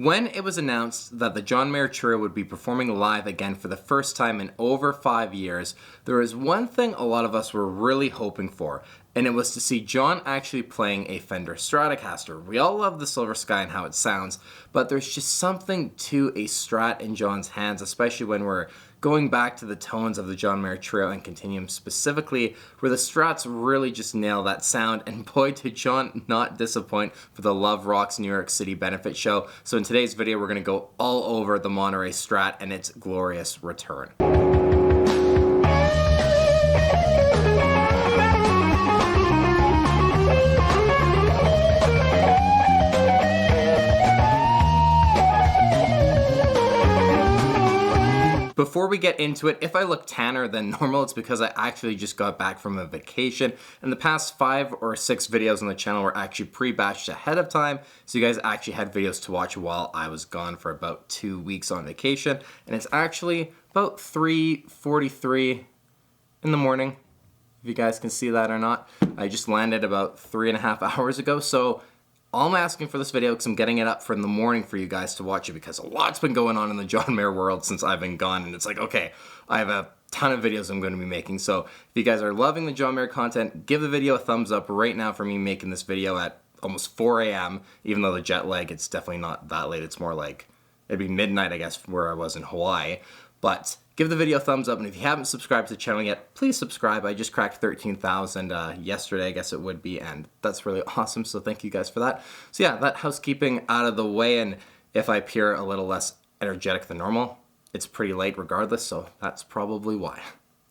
When it was announced that the John Mayer Trio would be performing live again for the first time in over 5 years, there was one thing a lot of us were really hoping for, and it was to see John actually playing a Fender Stratocaster. We all love the Silver Sky and how it sounds, but there's just something to a Strat in John's hands, especially when we're going back to the tones of the John Mayer Trio and Continuum specifically, where the Strats really just nail that sound, and boy did John not disappoint for the Love Rocks New York City benefit show. So in today's video, we're going to go all over the Monterey Strat and its glorious return. Before we get into it, if I look tanner than normal, it's because I actually just got back from a vacation. And the past 5 or 6 videos on the channel were actually pre-batched ahead of time, so you guys actually had videos to watch while I was gone for about 2 weeks on vacation. And it's actually about 3:43 in the morning, if you guys can see that or not. I just landed about 3.5 hours ago, so all I'm asking for this video, because I'm getting it up for in the morning for you guys to watch it, because a lot's been going on in the John Mayer world since I've been gone, and it's like, okay, I have a ton of videos I'm going to be making. So if you guys are loving the John Mayer content, give the video a thumbs up right now for me making this video at almost 4 a.m. Even though the jet lag, it's definitely not that late. It's more like, it'd be midnight, I guess, where I was in Hawaii. But give the video a thumbs up, and if you haven't subscribed to the channel yet, please subscribe. I just cracked 13,000 yesterday, I guess it would be, and that's really awesome, so thank you guys for that. So yeah, that housekeeping out of the way, and if I appear a little less energetic than normal, it's pretty late regardless, so that's probably why.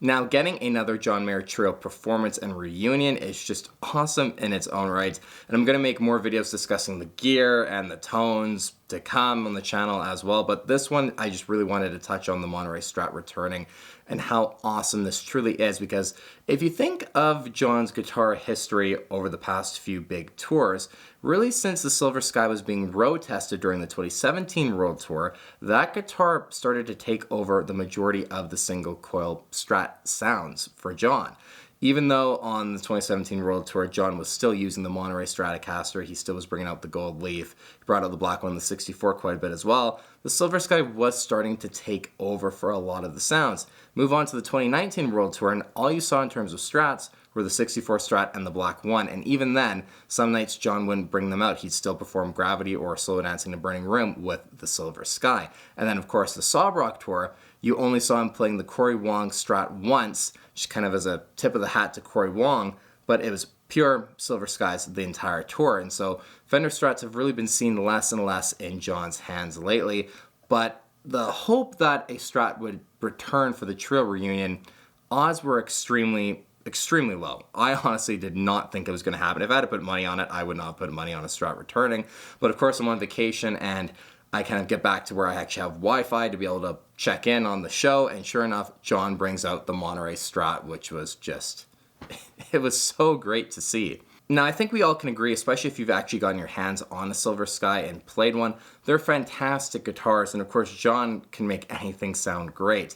Now, getting another John Mayer Trio performance and reunion is just awesome in its own right, and I'm going to make more videos discussing the gear and the tones to come on the channel as well, but this one I just really wanted to touch on the Monterey Strat returning and how awesome this truly is, because if you think of John's guitar history over the past few big tours, really since the Silver Sky was being road tested during the 2017 World Tour, that guitar started to take over the majority of the single coil Strat sounds for John. Even though on the 2017 World Tour, John was still using the Monterey Stratocaster, he still was bringing out the gold leaf, he brought out the black one, the 64 quite a bit as well, the Silver Sky was starting to take over for a lot of the sounds. Move on to the 2019 World Tour, and all you saw in terms of Strats were the 64 Strat and the black one, and even then, some nights John wouldn't bring them out. He'd still perform Gravity or Slow Dancing in a Burning Room with the Silver Sky. And then, of course, the Sob Rock Tour, you only saw him playing the Corey Wong Strat once, just kind of as a tip of the hat to Corey Wong, but it was pure Silver Skies the entire tour. And so Fender Strats have really been seen less and less in John's hands lately, but the hope that a Strat would return for the Trio reunion, odds were extremely low. I honestly did not think it was going to happen. If I had to put money on it, I would not put money on a Strat returning, but of course I'm on vacation and I kind of get back to where I actually have Wi-Fi to be able to check in on the show, and sure enough, John brings out the Monterey Strat, which was just, it was so great to see. Now, I think we all can agree, especially if you've actually gotten your hands on a Silver Sky and played one, they're fantastic guitars, and of course, John can make anything sound great.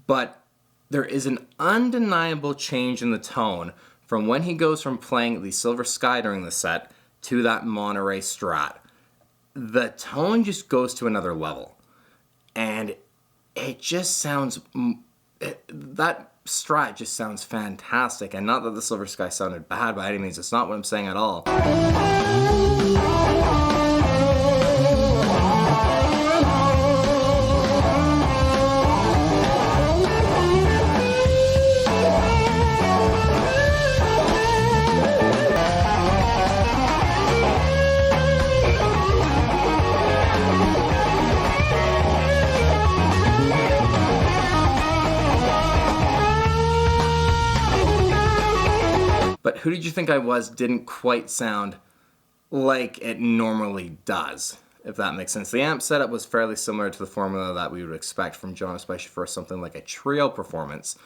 But there is an undeniable change in the tone from when he goes from playing the Silver Sky during the set to that Monterey Strat. The tone just goes to another level, and it just sounds, that Strat just sounds fantastic, and not that the Silver Sky sounded bad by any means, it's not what I'm saying at all. But Who Did You Think I Was didn't quite sound like it normally does, if that makes sense. The amp setup was fairly similar to the formula that we would expect from John, especially for something like a trio performance.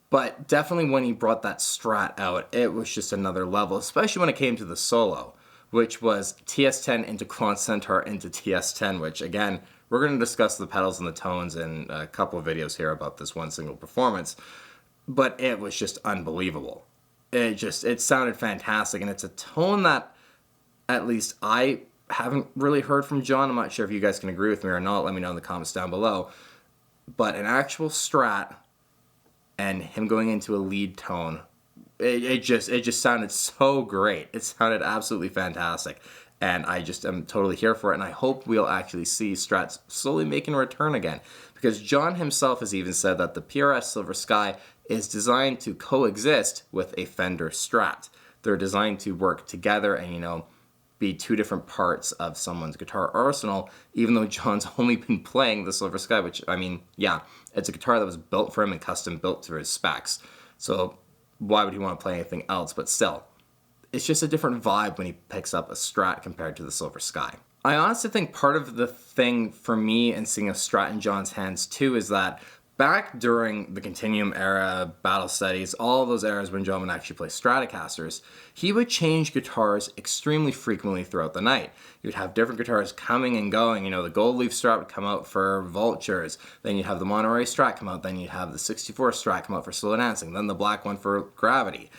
But definitely when he brought that Strat out, it was just another level, especially when it came to the solo, which was TS10 into Quant Centaur into TS10, which again, we're going to discuss the pedals and the tones in a couple of videos here about this one single performance, but it was just unbelievable. It sounded fantastic, and it's a tone that at least I haven't really heard from John. I'm not sure if you guys can agree with me or not. Let me know in the comments down below. But an actual Strat and him going into a lead tone, it just sounded so great. It sounded absolutely fantastic. And I just am totally here for it. And I hope we'll actually see Strats slowly making a return again. Because John himself has even said that the PRS Silver Sky is designed to coexist with a Fender Strat. They're designed to work together and, you know, be two different parts of someone's guitar arsenal, even though John's only been playing the Silver Sky, which, I mean, yeah, it's a guitar that was built for him and custom built to his specs. So why would he want to play anything else? But still, it's just a different vibe when he picks up a Strat compared to the Silver Sky. I honestly think part of the thing for me in seeing a Strat in John's hands too is that back during the Continuum era, Battle Studies, all those eras when John would actually play Stratocasters, he would change guitars extremely frequently throughout the night. You'd have different guitars coming and going. You know, the Gold Leaf Strat would come out for Vultures, then you'd have the Monterey Strat come out, then you'd have the 64 Strat come out for Slow Dancing, then the black one for Gravity.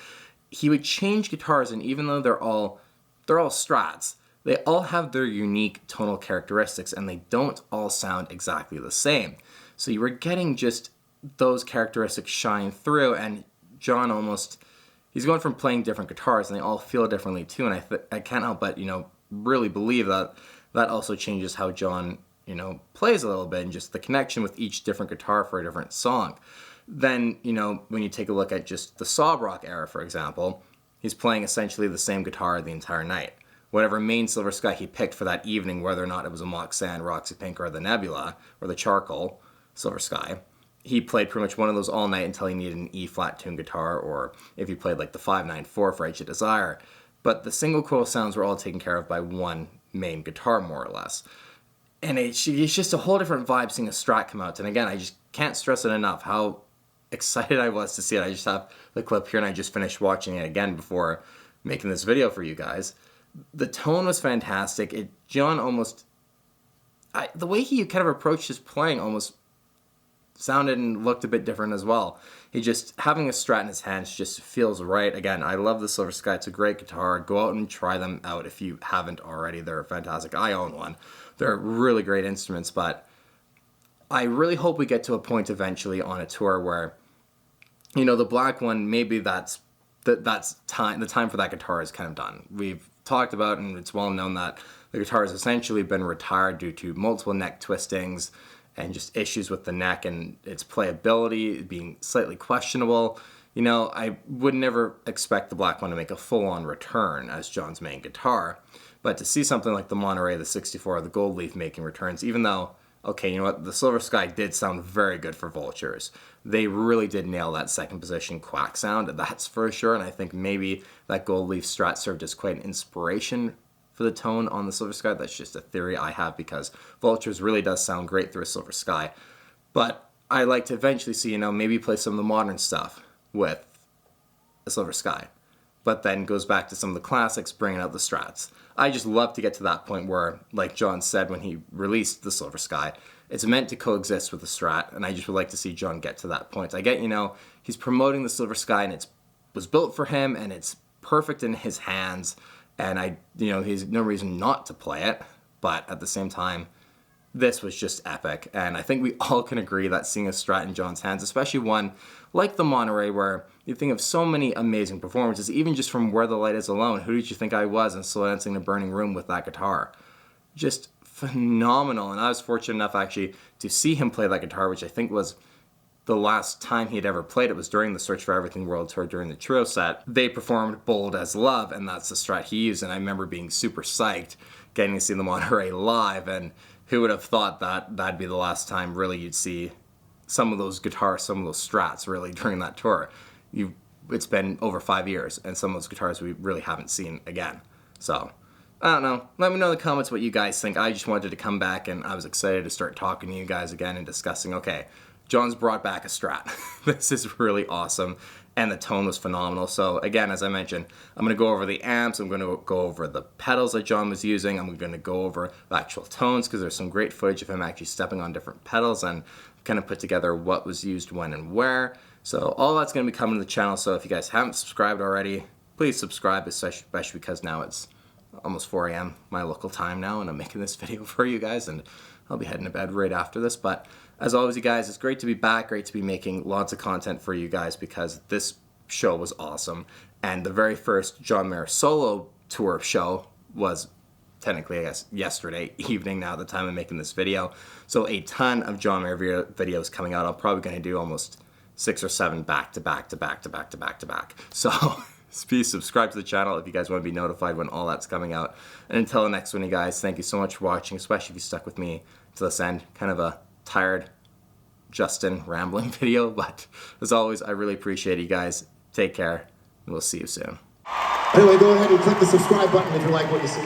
He would change guitars, and even though they're all Strats, they all have their unique tonal characteristics, and they don't all sound exactly the same. So you were getting just those characteristics shine through, and John he's going from playing different guitars, and they all feel differently too, and I can't help but, you know, really believe that that also changes how John, you know, plays a little bit, and just the connection with each different guitar for a different song. Then, you know, when you take a look at just the Sob Rock era, for example, he's playing essentially the same guitar the entire night. Whatever main Silver Sky he picked for that evening, whether or not it was a Mock Sand, Roxy Pink, or the Nebula, or the Charcoal Silver Sky, he played pretty much one of those all night until he needed an E-flat tuned guitar, or if he played like the 594 for Edge of Desire. But the single coil sounds were all taken care of by one main guitar, more or less. And it's just a whole different vibe seeing a Strat come out. And again, I just can't stress it enough how excited I was to see it. I just have the clip here, and I just finished watching it again before making this video for you guys. The tone was fantastic. John the way he kind of approached his playing almost sounded and looked a bit different as well. He just, having a Strat in his hands just feels right. Again, I love the Silver Sky. It's a great guitar. Go out and try them out if you haven't already. They're fantastic. I own one. They're really great instruments, but I really hope we get to a point eventually on a tour where, you know, the black one, maybe the time for that guitar is kind of done. We've talked about, and it's well known, that the guitar has essentially been retired due to multiple neck twistings and just issues with the neck and its playability being slightly questionable. You know, I would never expect the black one to make a full-on return as John's main guitar, but to see something like the Monterey, the 64, the Gold Leaf making returns, even though, okay, you know what, the Silver Sky did sound very good for Vultures. They really did nail that second position quack sound, that's for sure, and I think maybe that Gold Leaf Strat served as quite an inspiration for the tone on the Silver Sky. That's just a theory I have, because Vultures really does sound great through a Silver Sky. But I like to eventually see, you know, maybe play some of the modern stuff with a Silver Sky, but then goes back to some of the classics, bringing out the Strats. I just love to get to that point where, like John said when he released the Silver Sky, it's meant to coexist with the Strat, and I just would like to see John get to that point. I get, you know, he's promoting the Silver Sky, and it was built for him, and it's perfect in his hands, and he's no reason not to play it, but at the same time, this was just epic, and I think we all can agree that seeing a Strat in John's hands, especially one like the Monterey, where you think of so many amazing performances, even just from Where the Light Is Alone. Who did you think I was in Slow Dancing in a Burning Room with that guitar? Just phenomenal, and I was fortunate enough actually to see him play that guitar, which I think was the last time he had ever played. It was during the Search for Everything World Tour during the trio set. They performed Bold as Love, and that's the Strat he used, and I remember being super psyched getting to see the Monterey live, and who would have thought that that'd be the last time really you'd see some of those guitars, some of those Strats really during that tour. It's been over 5 years, and some of those guitars we really haven't seen again. So, I don't know. Let me know in the comments what you guys think. I just wanted to come back, and I was excited to start talking to you guys again and discussing, okay, John's brought back a Strat. This is really awesome, and the tone was phenomenal. So again, as I mentioned, I'm going to go over the amps, I'm going to go over the pedals that John was using, I'm going to go over the actual tones, because there's some great footage of him actually stepping on different pedals, and kind of put together what was used when and where. So all that's going to be coming to the channel, so if you guys haven't subscribed already, please subscribe, especially because now it's almost 4 a.m. my local time now, and I'm making this video for you guys, and I'll be heading to bed right after this. But as always, you guys, it's great to be back, great to be making lots of content for you guys, because this show was awesome. And the very first John Mayer solo tour show was technically, I guess, yesterday evening now at the time of making this video. So a ton of John Mayer videos coming out. I'm probably going to do almost 6 or 7 back to back to back to back to back to back. So please subscribe to the channel if you guys want to be notified when all that's coming out. And until the next one, you guys, thank you so much for watching, especially if you stuck with me to this end. Kind of a tired Justin rambling video, but as always, I really appreciate it, you guys. Take care, and we'll see you soon. Anyway, go ahead and click the subscribe button if you like what you see.